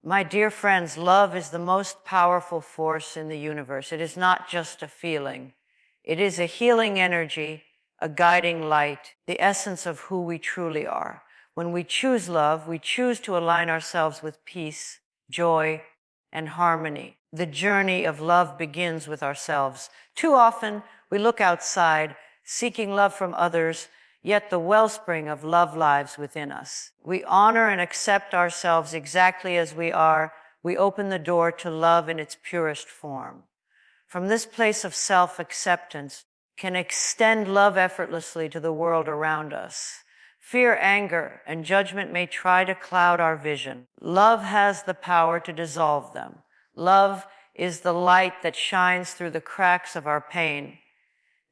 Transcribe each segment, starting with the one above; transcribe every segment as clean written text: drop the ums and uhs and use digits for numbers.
My dear friends, love is the most powerful force in the universe. It is not just a feeling. It is a healing energy, a guiding light, the essence of who we truly are. When we choose love, we choose to align ourselves with peace, joy, and harmony. The journey of love begins with ourselves. Too often, we look outside, seeking love from others, yet the wellspring of love lives within us. We honor and accept ourselves exactly as we are. We open the door to love in its purest form. From this place of self-acceptance, can extend love effortlessly to the world around us. Fear, anger, and judgment may try to cloud our vision. Love has the power to dissolve them. Love is the light that shines through the cracks of our pain,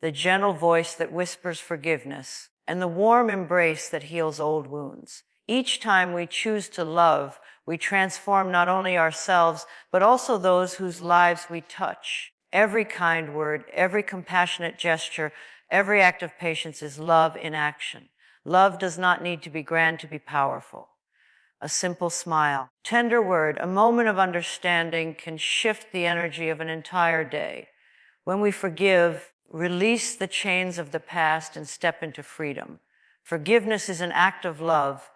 the gentle voice that whispers forgiveness, and the warm embrace that heals old wounds. Each time we choose to love, we transform not only ourselves, but also those whose lives we touch. Every kind word, every compassionate gesture, every act of patience is love in action. Love does not need to be grand to be powerful. A simple smile, tender word, a moment of understanding can shift the energy of an entire day. When we forgive, release the chains of the past and step into freedom. Forgiveness is an act of love,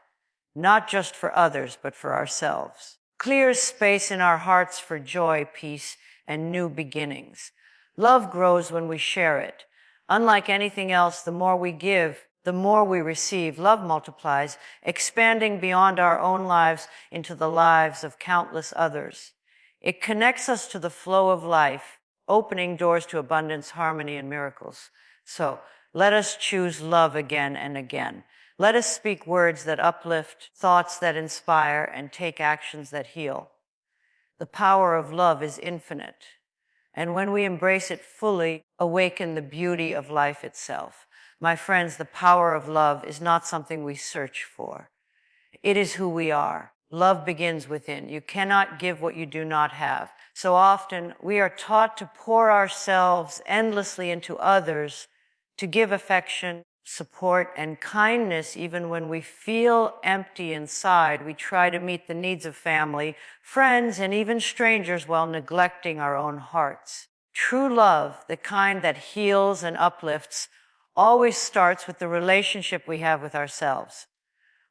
not just for others, but for ourselves. Clears space in our hearts for joy, peace, and new beginnings. Love grows when we share it. Unlike anything else, the more we give, the more we receive. Love multiplies, expanding beyond our own lives into the lives of countless others. It connects us to the flow of life, opening doors to abundance, harmony, and miracles. So let us choose love again and again. Let us speak words that uplift, thoughts that inspire, and take actions that heal. The power of love is infinite, and when we embrace it fully, awaken the beauty of life itself. My friends, the power of love is not something we search for. It is who we are. Love begins within. You cannot give what you do not have. So often, we are taught to pour ourselves endlessly into others, to give affection, support, and kindness even when we feel empty inside. We try to meet the needs of family, friends, and even strangers while neglecting our own hearts. True love, the kind that heals and uplifts, always starts with the relationship we have with ourselves.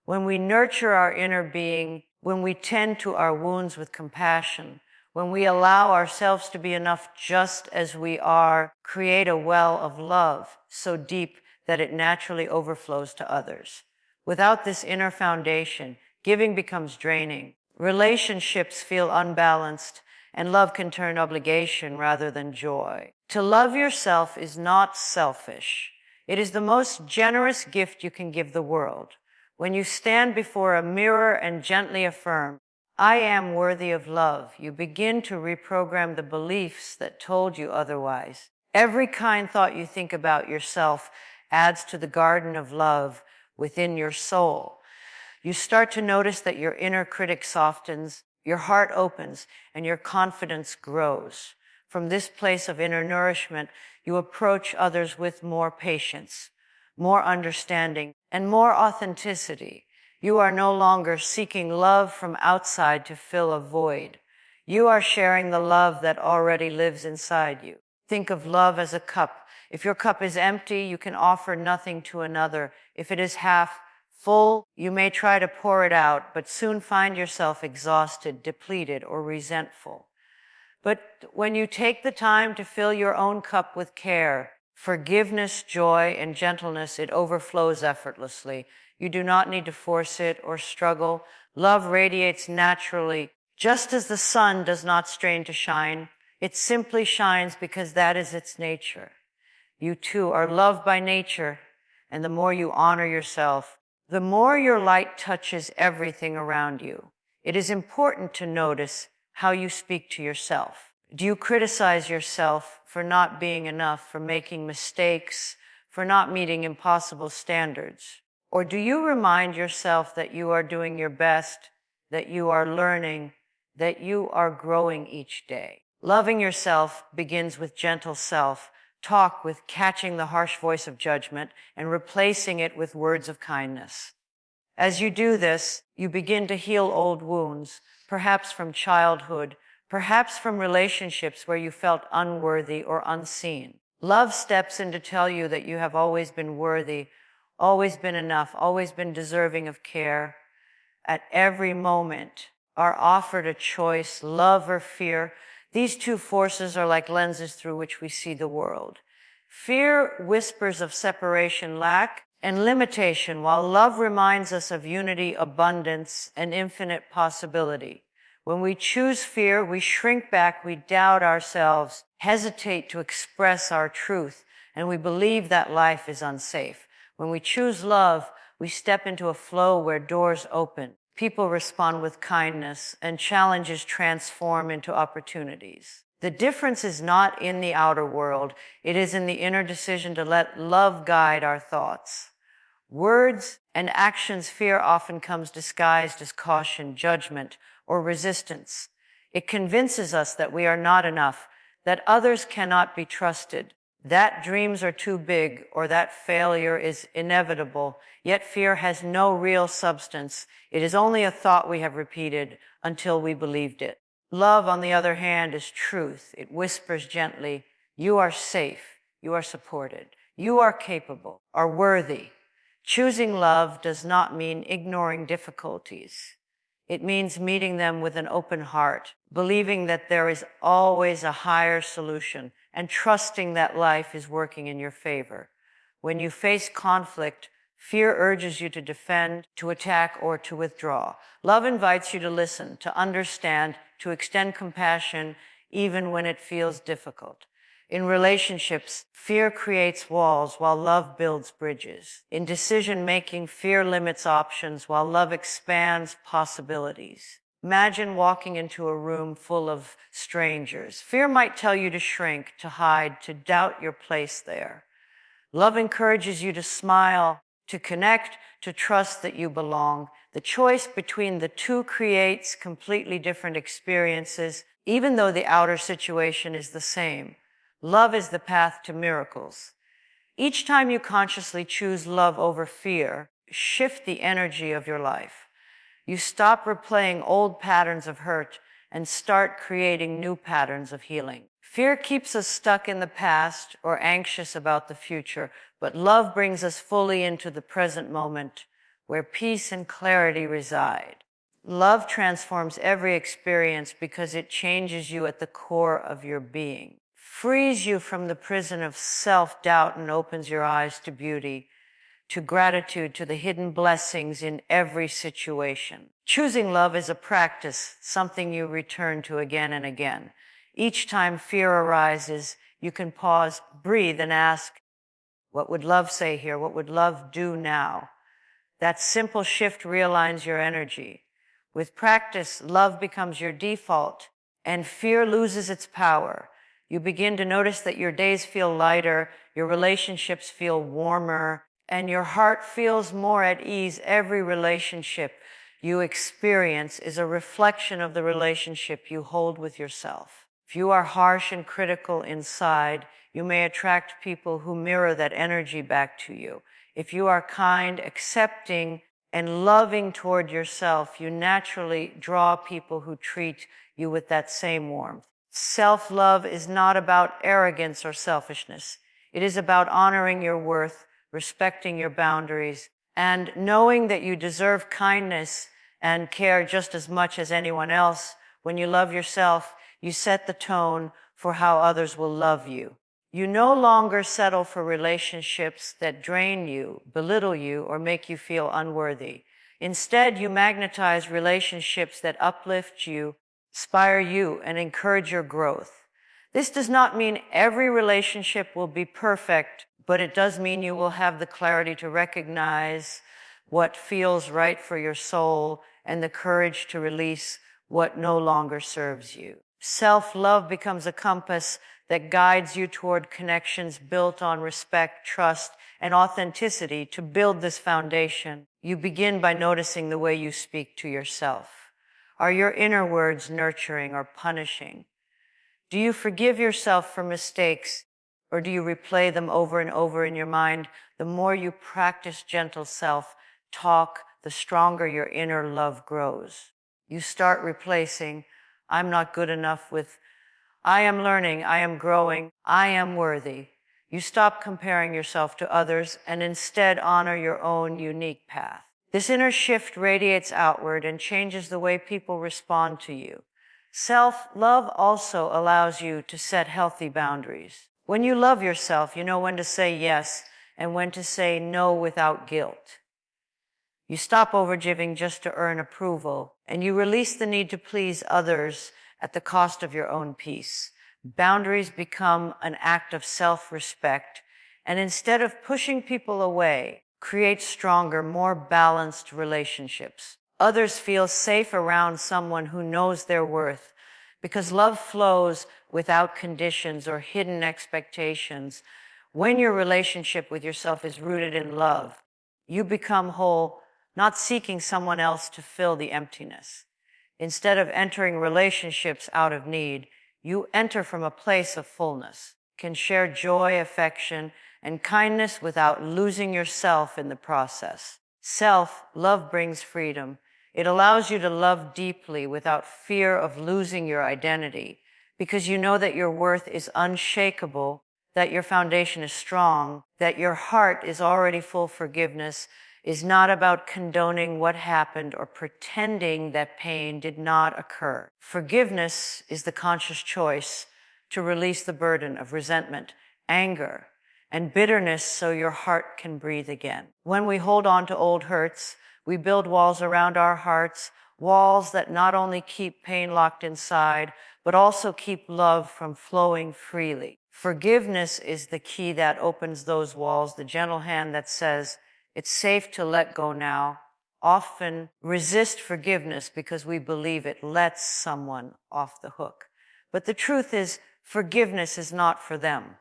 When we nurture our inner being, when we tend to our wounds with compassion, when we allow ourselves to be enough just as we are, create a well of love so deep that it naturally overflows to others. Without this inner foundation, giving becomes draining. Relationships feel unbalanced, and love can turn obligation rather than joy. To love yourself is not selfish. It is the most generous gift you can give the world. When you stand before a mirror and gently affirm, "I am worthy of love," you begin to reprogram the beliefs that told you otherwise. Every kind thought you think about yourself adds to the garden of love within your soul. You start to notice that your inner critic softens, your heart opens, and your confidence grows. From this place of inner nourishment, you approach others with more patience, more understanding, and more authenticity. You are no longer seeking love from outside to fill a void. You are sharing the love that already lives inside you. Think of love as a cup. If your cup is empty, you can offer nothing to another. If it is half full, you may try to pour it out, but soon find yourself exhausted, depleted, or resentful. But when you take the time to fill your own cup with care, forgiveness, joy, and gentleness, it overflows effortlessly. You do not need to force it or struggle. Love radiates naturally. Just as the sun does not strain to shine, it simply shines because that is its nature. You too are loved by nature, and the more you honor yourself, the more your light touches everything around you. It is important to notice how you speak to yourself. Do you criticize yourself for not being enough, for making mistakes, for not meeting impossible standards? Or do you remind yourself that you are doing your best, that you are learning, that you are growing each day? Loving yourself begins with gentle self-talk, with catching the harsh voice of judgment and replacing it with words of kindness. As you do this, you begin to heal old wounds, perhaps from childhood, perhaps from relationships where you felt unworthy or unseen. Love steps in to tell you that you have always been worthy, always been enough, always been deserving of care. At every moment are offered a choice, love or fear. These two forces are like lenses through which we see the world. Fear whispers of separation, lack, and limitation, while love reminds us of unity, abundance, and infinite possibility. When we choose fear, we shrink back, we doubt ourselves, hesitate to express our truth, and we believe that life is unsafe. When we choose love, we step into a flow where doors open, people respond with kindness, and challenges transform into opportunities. The difference is not in the outer world, it is in the inner decision to let love guide our thoughts. Words and actions, fear often comes disguised as caution, judgment, or resistance. It convinces us that we are not enough, that others cannot be trusted, that dreams are too big, or that failure is inevitable. Yet fear has no real substance. It is only a thought we have repeated until we believed it. Love, on the other hand, is truth. It whispers gently, you are safe, you are supported, you are capable, are worthy. Choosing love does not mean ignoring difficulties. It means meeting them with an open heart, believing that there is always a higher solution, and trusting that life is working in your favor. When you face conflict, fear urges you to defend, to attack, or to withdraw. Love invites you to listen, to understand, to extend compassion, even when it feels difficult. In relationships, fear creates walls while love builds bridges. In decision-making, fear limits options while love expands possibilities. Imagine walking into a room full of strangers. Fear might tell you to shrink, to hide, to doubt your place there. Love encourages you to smile, to connect, to trust that you belong. The choice between the two creates completely different experiences, even though the outer situation is the same. Love is the path to miracles. Each time you consciously choose love over fear, shift the energy of your life. You stop replaying old patterns of hurt and start creating new patterns of healing. Fear keeps us stuck in the past or anxious about the future, but love brings us fully into the present moment where peace and clarity reside. Love transforms every experience because it changes you at the core of your being, frees you from the prison of self-doubt, and opens your eyes to beauty, to gratitude, to the hidden blessings in every situation. Choosing love is a practice, something you return to again and again. Each time fear arises, you can pause, breathe, and ask, what would love say here? What would love do now? That simple shift realigns your energy. With practice, love becomes your default, and fear loses its power. You begin to notice that your days feel lighter, your relationships feel warmer, and your heart feels more at ease. Every relationship you experience is a reflection of the relationship you hold with yourself. If you are harsh and critical inside, you may attract people who mirror that energy back to you. If you are kind, accepting, and loving toward yourself, you naturally draw people who treat you with that same warmth. Self-love is not about arrogance or selfishness. It is about honoring your worth, respecting your boundaries, and knowing that you deserve kindness and care just as much as anyone else. When you love yourself, you set the tone for how others will love you. You no longer settle for relationships that drain you, belittle you, or make you feel unworthy. Instead, you magnetize relationships that uplift you, inspire you, and encourage your growth. This does not mean every relationship will be perfect, but it does mean you will have the clarity to recognize what feels right for your soul and the courage to release what no longer serves you. Self-love becomes a compass that guides you toward connections built on respect, trust, and authenticity. To build this foundation, you begin by noticing the way you speak to yourself. Are your inner words nurturing or punishing? Do you forgive yourself for mistakes, or do you replay them over and over in your mind? The more you practice gentle self-talk, the stronger your inner love grows. You start replacing I'm not good enough with I am learning, I am growing, I am worthy. You stop comparing yourself to others and instead honor your own unique path. This inner shift radiates outward and changes the way people respond to you. Self-love also allows you to set healthy boundaries. When you love yourself, you know when to say yes and when to say no without guilt. You stop overgiving just to earn approval, and you release the need to please others at the cost of your own peace. Boundaries become an act of self-respect, and instead of pushing people away, create stronger, more balanced relationships. Others feel safe around someone who knows their worth, because love flows without conditions or hidden expectations. When your relationship with yourself is rooted in love, you become whole, not seeking someone else to fill the emptiness. Instead of entering relationships out of need, you enter from a place of fullness, can share joy, affection, and kindness without losing yourself in the process. Self-love brings freedom. It allows you to love deeply without fear of losing your identity, because you know that your worth is unshakable, that your foundation is strong, that your heart is already full of forgiveness, is not about condoning what happened or pretending that pain did not occur. Forgiveness is the conscious choice to release the burden of resentment, anger, and bitterness so your heart can breathe again. When we hold on to old hurts, we build walls around our hearts, walls that not only keep pain locked inside, but also keep love from flowing freely. Forgiveness is the key that opens those walls, the gentle hand that says, it's safe to let go now. Often resist forgiveness because we believe it lets someone off the hook. But the truth is, forgiveness is not for them.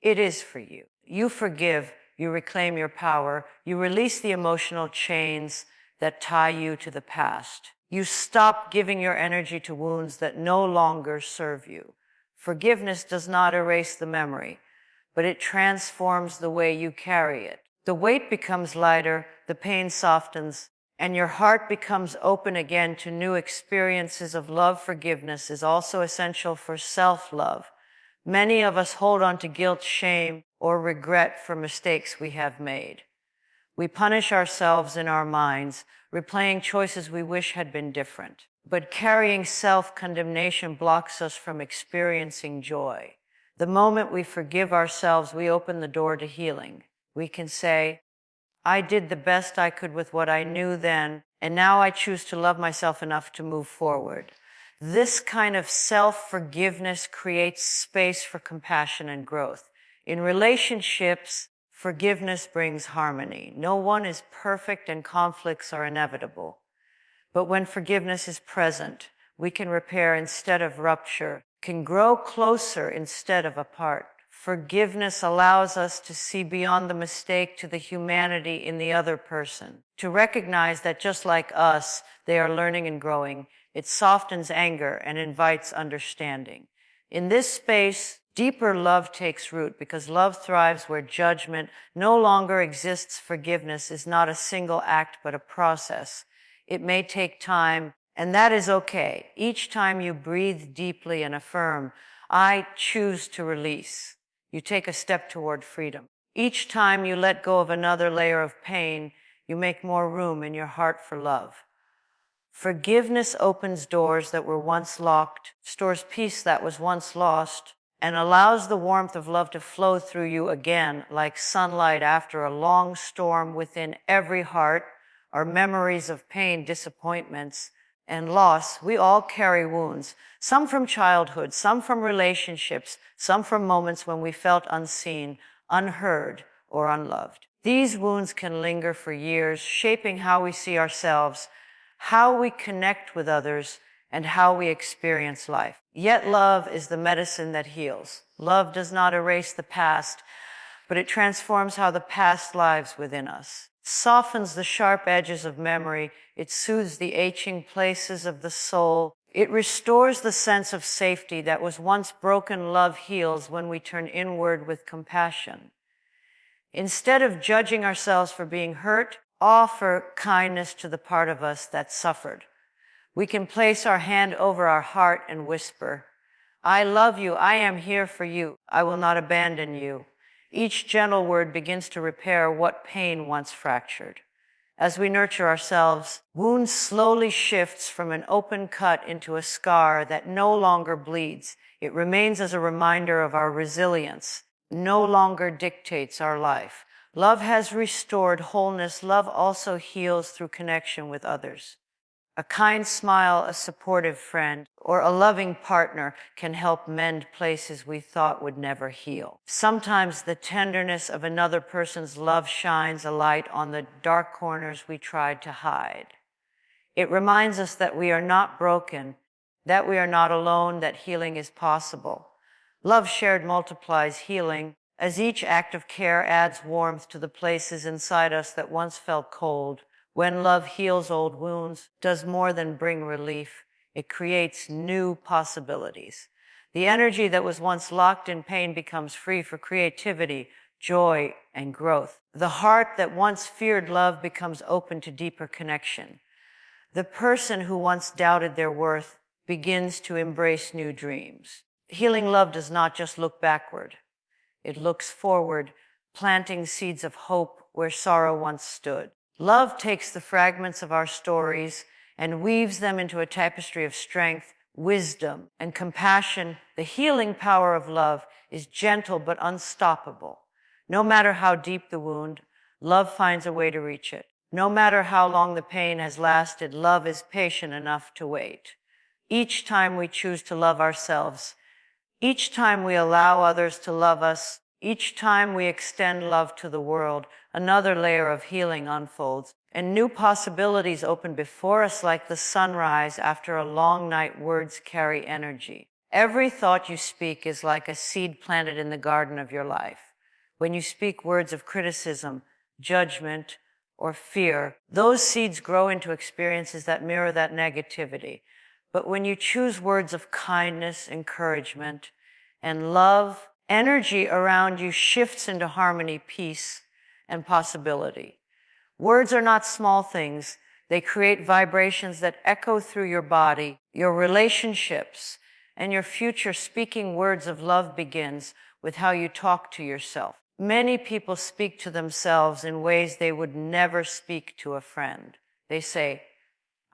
It is for you. You forgive, you reclaim your power, you release the emotional chains that tie you to the past. You stop giving your energy to wounds that no longer serve you. Forgiveness does not erase the memory, but it transforms the way you carry it. The weight becomes lighter, the pain softens, and your heart becomes open again to new experiences of love. Forgiveness is also essential for self-love. Many of us hold on to guilt, shame, or regret for mistakes we have made. We punish ourselves in our minds, replaying choices we wish had been different. But carrying self-condemnation blocks us from experiencing joy. The moment we forgive ourselves, we open the door to healing. We can say, I did the best I could with what I knew then, and now I choose to love myself enough to move forward. This kind of self-forgiveness creates space for compassion and growth. In relationships, forgiveness brings harmony. No one is perfect and conflicts are inevitable. But when forgiveness is present, we can repair instead of rupture, can grow closer instead of apart. Forgiveness allows us to see beyond the mistake to the humanity in the other person, to recognize that just like us, they are learning and growing. It softens anger and invites understanding. In this space, deeper love takes root because love thrives where judgment no longer exists. Forgiveness is not a single act, but a process. It may take time, and that is okay. Each time you breathe deeply and affirm, I choose to release, you take a step toward freedom. Each time you let go of another layer of pain, you make more room in your heart for love. Forgiveness opens doors that were once locked, stores peace that was once lost, and allows the warmth of love to flow through you again like sunlight after a long storm. Within every heart are memories of pain, disappointments, and loss. We all carry wounds, some from childhood, some from relationships, some from moments when we felt unseen, unheard, or unloved. These wounds can linger for years, shaping how we see ourselves, how we connect with others, and how we experience life. Yet love is the medicine that heals. Love does not erase the past, but it transforms how the past lives within us. It softens the sharp edges of memory. It soothes the aching places of the soul. It restores the sense of safety that was once broken. Love heals when we turn inward with compassion. Instead of judging ourselves for being hurt, offer kindness to the part of us that suffered. We can place our hand over our heart and whisper, I love you, I am here for you, I will not abandon you. Each gentle word begins to repair what pain once fractured. As we nurture ourselves, wound slowly shifts from an open cut into a scar that no longer bleeds. It remains as a reminder of our resilience, no longer dictates our life. Love has restored wholeness. Love also heals through connection with others. A kind smile, a supportive friend, or a loving partner can help mend places we thought would never heal. Sometimes the tenderness of another person's love shines a light on the dark corners we tried to hide. It reminds us that we are not broken, that we are not alone, that healing is possible. Love shared multiplies healing, as each act of care adds warmth to the places inside us that once felt cold. When love heals old wounds, does more than bring relief, it creates new possibilities. The energy that was once locked in pain becomes free for creativity, joy, and growth. The heart that once feared love becomes open to deeper connection. The person who once doubted their worth begins to embrace new dreams. Healing love does not just look backward. It looks forward, planting seeds of hope where sorrow once stood. Love takes the fragments of our stories and weaves them into a tapestry of strength, wisdom, and compassion. The healing power of love is gentle but unstoppable. No matter how deep the wound, love finds a way to reach it. No matter how long the pain has lasted, love is patient enough to wait. Each time we choose to love ourselves, each time we allow others to love us, each time we extend love to the world, another layer of healing unfolds, and new possibilities open before us like the sunrise after a long night. Words carry energy. Every thought you speak is like a seed planted in the garden of your life. When you speak words of criticism, judgment, or fear, those seeds grow into experiences that mirror that negativity. But when you choose words of kindness, encouragement, and love, energy around you shifts into harmony, peace, and possibility. Words are not small things. They create vibrations that echo through your body, your relationships, and your future. Speaking words of love begins with how you talk to yourself. Many people speak to themselves in ways they would never speak to a friend. They say,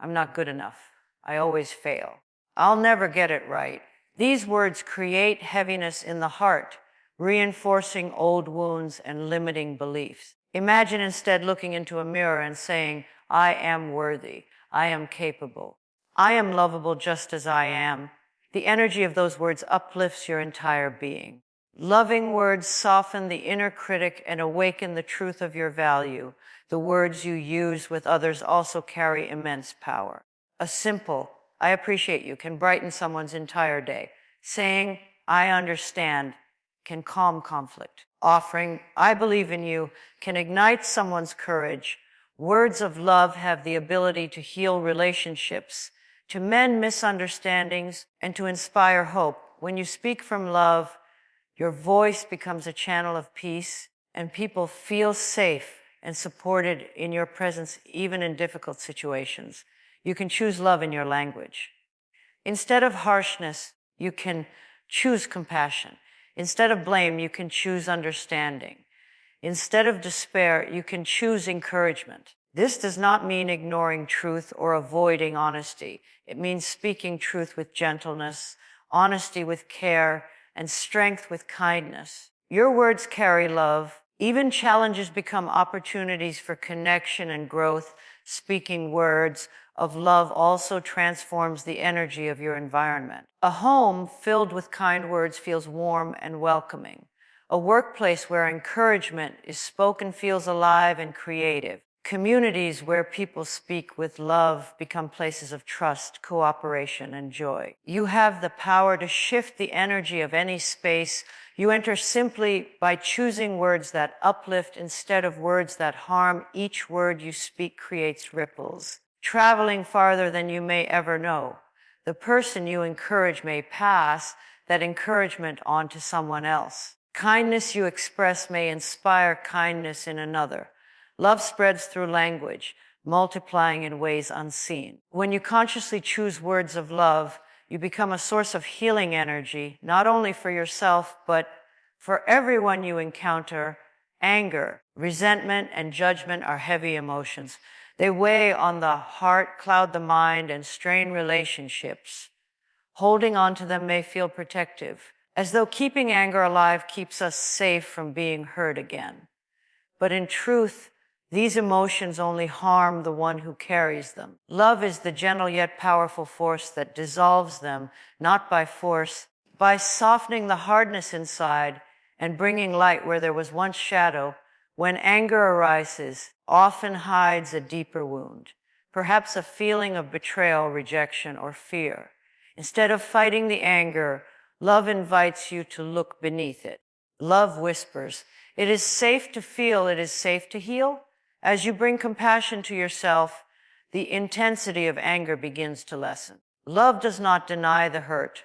I'm not good enough. I always fail. I'll never get it right. These words create heaviness in the heart, reinforcing old wounds and limiting beliefs. Imagine instead looking into a mirror and saying, I am worthy. I am capable. I am lovable just as I am. The energy of those words uplifts your entire being. Loving words soften the inner critic and awaken the truth of your value. The words you use with others also carry immense power. A simple, I appreciate you, can brighten someone's entire day. Saying, I understand, can calm conflict. Offering, I believe in you, can ignite someone's courage. Words of love have the ability to heal relationships, to mend misunderstandings, and to inspire hope. When you speak from love, your voice becomes a channel of peace, and people feel safe and supported in your presence, even in difficult situations. You can choose love in your language. Instead of harshness, you can choose compassion. Instead of blame, you can choose understanding. Instead of despair, you can choose encouragement. This does not mean ignoring truth or avoiding honesty. It means speaking truth with gentleness, honesty with care, and strength with kindness. Your words carry love. Even challenges become opportunities for connection and growth. Speaking words of love also transforms the energy of your environment. A home filled with kind words feels warm and welcoming. A workplace where encouragement is spoken feels alive and creative. Communities where people speak with love become places of trust, cooperation, and joy. You have the power to shift the energy of any space you enter simply by choosing words that uplift instead of words that harm. Each word you speak creates ripples, traveling farther than you may ever know. The person you encourage may pass that encouragement on to someone else. Kindness you express may inspire kindness in another. Love spreads through language. multiplying in ways unseen. When you consciously choose words of love, you become a source of healing energy, not only for yourself, but for everyone you encounter. Anger, resentment, and judgment are heavy emotions. They weigh on the heart, cloud the mind, and strain relationships. Holding on to them may feel protective, as though keeping anger alive keeps us safe from being hurt again. But in truth, these emotions only harm the one who carries them. Love is the gentle yet powerful force that dissolves them, not by force, by softening the hardness inside and bringing light where there was once shadow. When anger arises, often hides a deeper wound, perhaps a feeling of betrayal, rejection, or fear. Instead of fighting the anger, love invites you to look beneath it. Love whispers, "It is safe to feel, it is safe to heal." As you bring compassion to yourself, the intensity of anger begins to lessen. Love does not deny the hurt,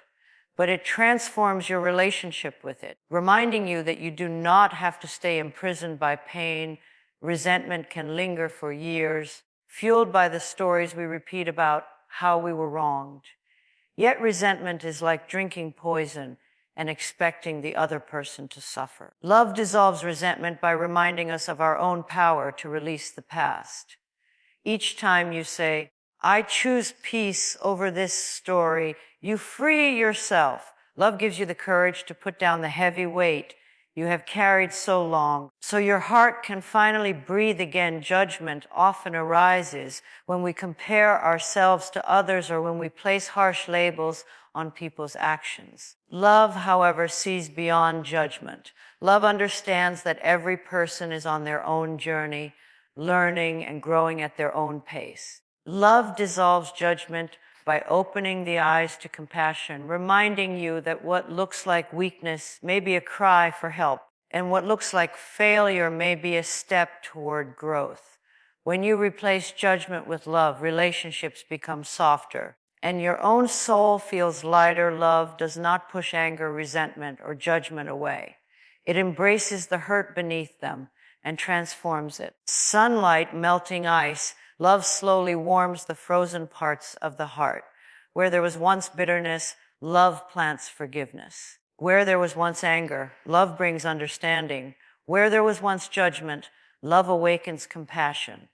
but it transforms your relationship with it, reminding you that you do not have to stay imprisoned by pain. Resentment can linger for years, fueled by the stories we repeat about how we were wronged. Yet resentment is like drinking poison and expecting the other person to suffer. Love dissolves resentment by reminding us of our own power to release the past. Each time you say, "I choose peace over this story," you free yourself. Love gives you the courage to put down the heavy weight you have carried so long, so your heart can finally breathe again. Judgment often arises when we compare ourselves to others or when we place harsh labels on people's actions. Love, however, sees beyond judgment. Love understands that every person is on their own journey, learning and growing at their own pace. Love dissolves judgment by opening the eyes to compassion, reminding you that what looks like weakness may be a cry for help, and what looks like failure may be a step toward growth. When you replace judgment with love, relationships become softer, and your own soul feels lighter. Love does not push anger, resentment, or judgment away. It embraces the hurt beneath them and transforms it. Sunlight melting ice, love slowly warms the frozen parts of the heart. Where there was once bitterness, love plants forgiveness. Where there was once anger, love brings understanding. Where there was once judgment, love awakens compassion.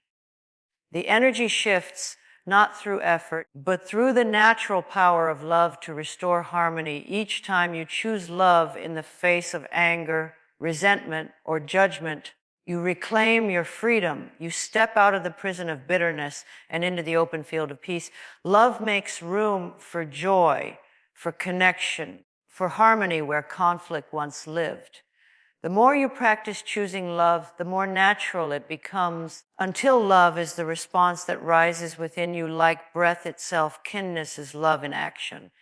The energy shifts not through effort, but through the natural power of love to restore harmony. Each time you choose love in the face of anger, resentment, or judgment, you reclaim your freedom. You step out of the prison of bitterness and into the open field of peace. Love makes room for joy, for connection, for harmony where conflict once lived. The more you practice choosing love, the more natural it becomes, until love is the response that rises within you like breath itself. Kindness is love in action.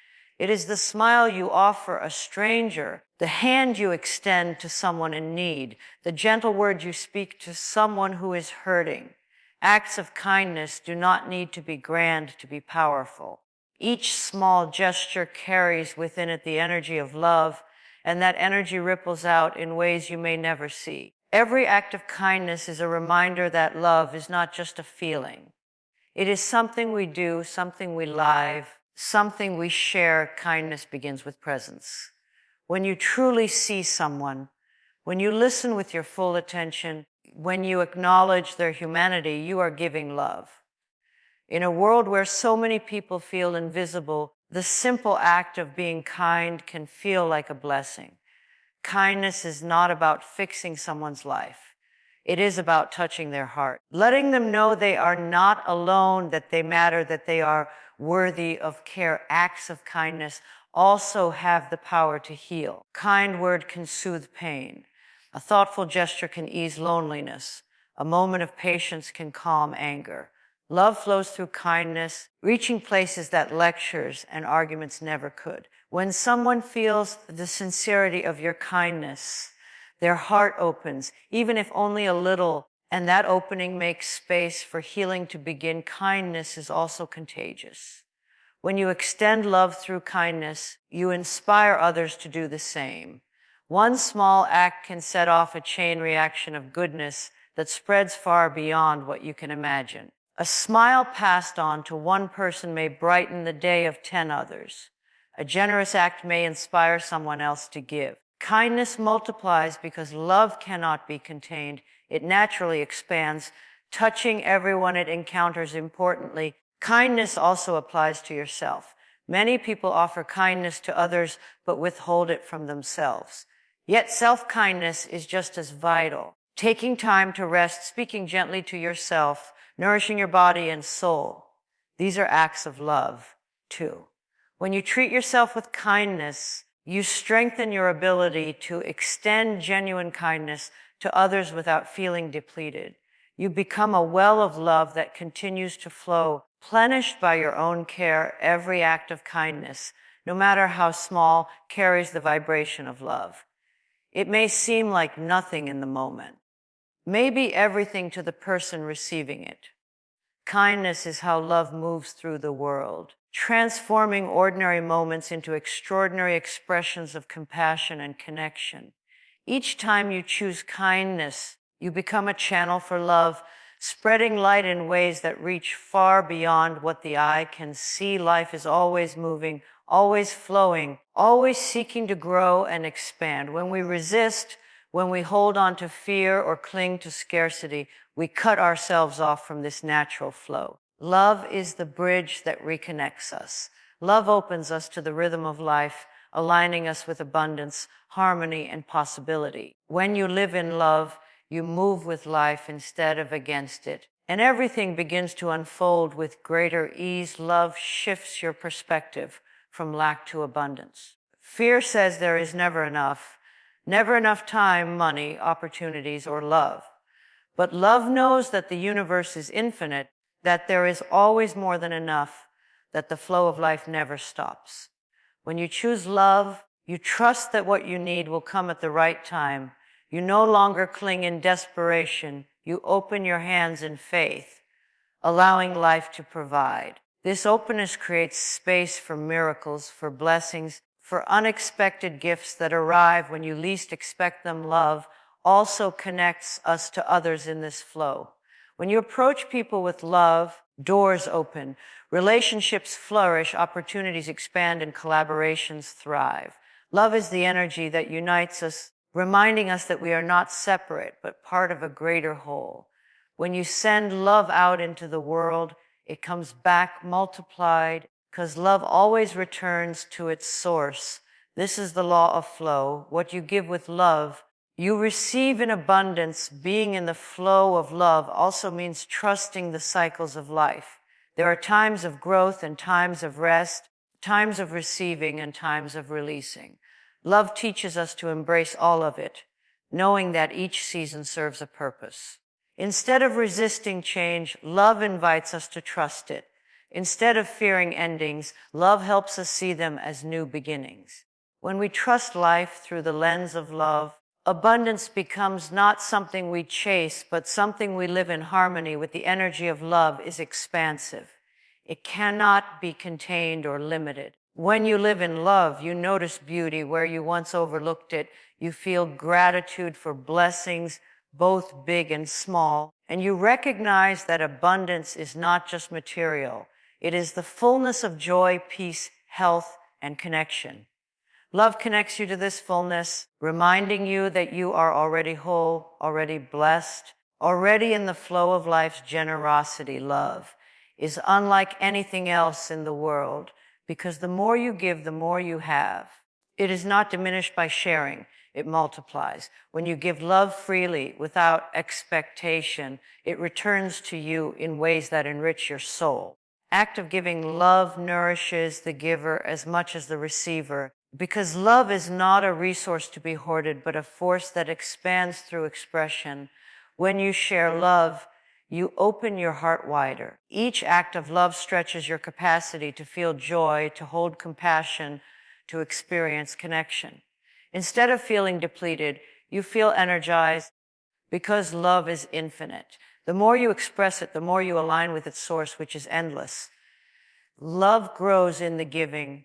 It is the smile you offer a stranger, the hand you extend to someone in need, the gentle word you speak to someone who is hurting. Acts of kindness do not need to be grand to be powerful. Each small gesture carries within it the energy of love, and that energy ripples out in ways you may never see. Every act of kindness is a reminder that love is not just a feeling. It is something we do, something we live, something we share. Kindness begins with presence. When you truly see someone, when you listen with your full attention, when you acknowledge their humanity, you are giving love. In a world where so many people feel invisible, the simple act of being kind can feel like a blessing. Kindness is not about fixing someone's life. It is about touching their heart, letting them know they are not alone, that they matter, that they are worthy of care. Acts of kindness also have the power to heal. Kind word can soothe pain. A thoughtful gesture can ease loneliness. A moment of patience can calm anger. Love flows through kindness, reaching places that lectures and arguments never could. When someone feels the sincerity of your kindness, their heart opens, even if only a little, and that opening makes space for healing to begin. Kindness is also contagious. When you extend love through kindness, you inspire others to do the same. One small act can set off a chain reaction of goodness that spreads far beyond what you can imagine. A smile passed on to one person may brighten the day of 10 others. A generous act may inspire someone else to give. Kindness multiplies because love cannot be contained. It naturally expands, touching everyone it encounters. Importantly, kindness also applies to yourself. Many people offer kindness to others but withhold it from themselves. Yet self-kindness is just as vital. Taking time to rest, speaking gently to yourself, nourishing your body and soul. These are acts of love, too. When you treat yourself with kindness, you strengthen your ability to extend genuine kindness to others without feeling depleted. You become a well of love that continues to flow, replenished by your own care. Every act of kindness, no matter how small, carries the vibration of love. It may seem like nothing in the moment, maybe everything to the person receiving it. Kindness is how love moves through the world, transforming ordinary moments into extraordinary expressions of compassion and connection. Each time you choose kindness, you become a channel for love, spreading light in ways that reach far beyond what the eye can see. Life is always moving, always flowing, always seeking to grow and expand. When we resist, when we hold on to fear or cling to scarcity, we cut ourselves off from this natural flow. Love is the bridge that reconnects us. Love opens us to the rhythm of life, aligning us with abundance, harmony, and possibility. When you live in love, you move with life instead of against it, and everything begins to unfold with greater ease. Love shifts your perspective from lack to abundance. Fear says there is never enough time, money, opportunities, or love. But love knows that the universe is infinite, that there is always more than enough, that the flow of life never stops. When you choose love, you trust that what you need will come at the right time. You no longer cling in desperation. You open your hands in faith, allowing life to provide. This openness creates space for miracles, for blessings, for unexpected gifts that arrive when you least expect them. Love also connects us to others in this flow. When you approach people with love, doors open, relationships flourish, opportunities expand, and collaborations thrive. Love is the energy that unites us, reminding us that we are not separate, but part of a greater whole. When you send love out into the world, it comes back multiplied, because love always returns to its source. This is the law of flow. What you give with love, you receive in abundance. Being in the flow of love also means trusting the cycles of life. There are times of growth and times of rest, times of receiving and times of releasing. Love teaches us to embrace all of it, knowing that each season serves a purpose. Instead of resisting change, love invites us to trust it. Instead of fearing endings, love helps us see them as new beginnings. When we trust life through the lens of love, abundance becomes not something we chase, but something we live in harmony with. The energy of love is expansive. It cannot be contained or limited. When you live in love, you notice beauty where you once overlooked it. You feel gratitude for blessings, both big and small, and you recognize that abundance is not just material. It is the fullness of joy, peace, health, and connection. Love connects you to this fullness, reminding you that you are already whole, already blessed, already in the flow of life's generosity. Love is unlike anything else in the world, because the more you give, the more you have. It is not diminished by sharing. It multiplies. When you give love freely, without expectation, it returns to you in ways that enrich your soul. Act of giving love nourishes the giver as much as the receiver, because love is not a resource to be hoarded, but a force that expands through expression. When you share love, you open your heart wider. Each act of love stretches your capacity to feel joy, to hold compassion, to experience connection. Instead of feeling depleted, you feel energized, because love is infinite. The more you express it, the more you align with its source, which is endless. Love grows in the giving,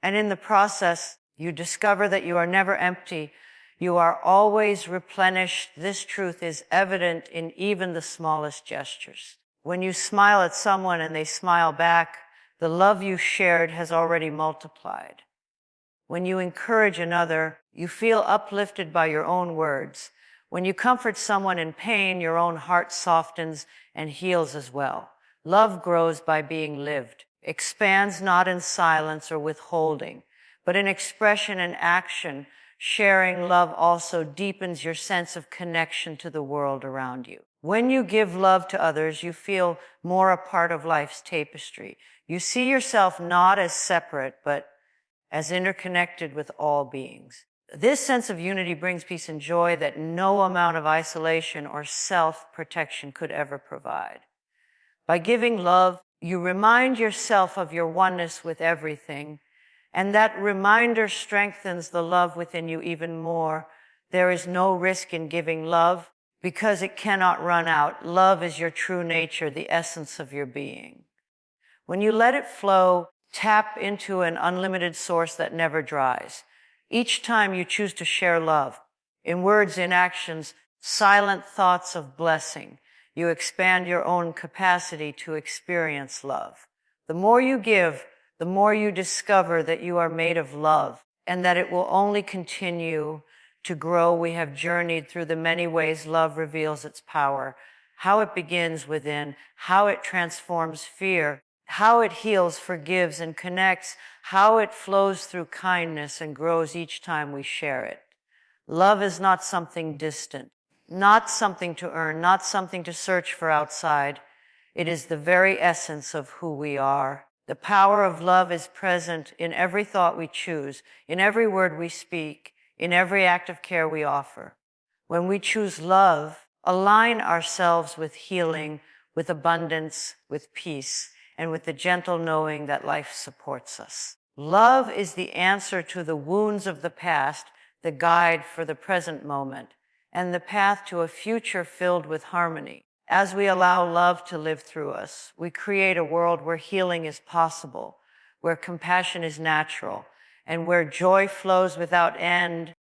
and in the process, you discover that you are never empty. You are always replenished. This truth is evident in even the smallest gestures. When you smile at someone and they smile back, the love you shared has already multiplied. When you encourage another, you feel uplifted by your own words. When you comfort someone in pain, your own heart softens and heals as well. Love grows by being lived, expands not in silence or withholding, but in expression and action. Sharing love also deepens your sense of connection to the world around you. When you give love to others, you feel more a part of life's tapestry. You see yourself not as separate, but as interconnected with all beings. This sense of unity brings peace and joy that no amount of isolation or self-protection could ever provide. By giving love, you remind yourself of your oneness with everything, and that reminder strengthens the love within you even more. There is no risk in giving love because it cannot run out. Love is your true nature, the essence of your being. When you let it flow, tap into an unlimited source that never dries. Each time you choose to share love, in words, in actions, silent thoughts of blessing, you expand your own capacity to experience love. The more you give, the more you discover that you are made of love and that it will only continue to grow. We have journeyed through the many ways love reveals its power, how it begins within, how it transforms fear, how it heals, forgives, and connects, how it flows through kindness and grows each time we share it. Love is not something distant, not something to earn, not something to search for outside. It is the very essence of who we are. The power of love is present in every thought we choose, in every word we speak, in every act of care we offer. When we choose love, align ourselves with healing, with abundance, with peace, and with the gentle knowing that life supports us. Love is the answer to the wounds of the past, the guide for the present moment, and the path to a future filled with harmony. As we allow love to live through us, we create a world where healing is possible, where compassion is natural, and where joy flows without end.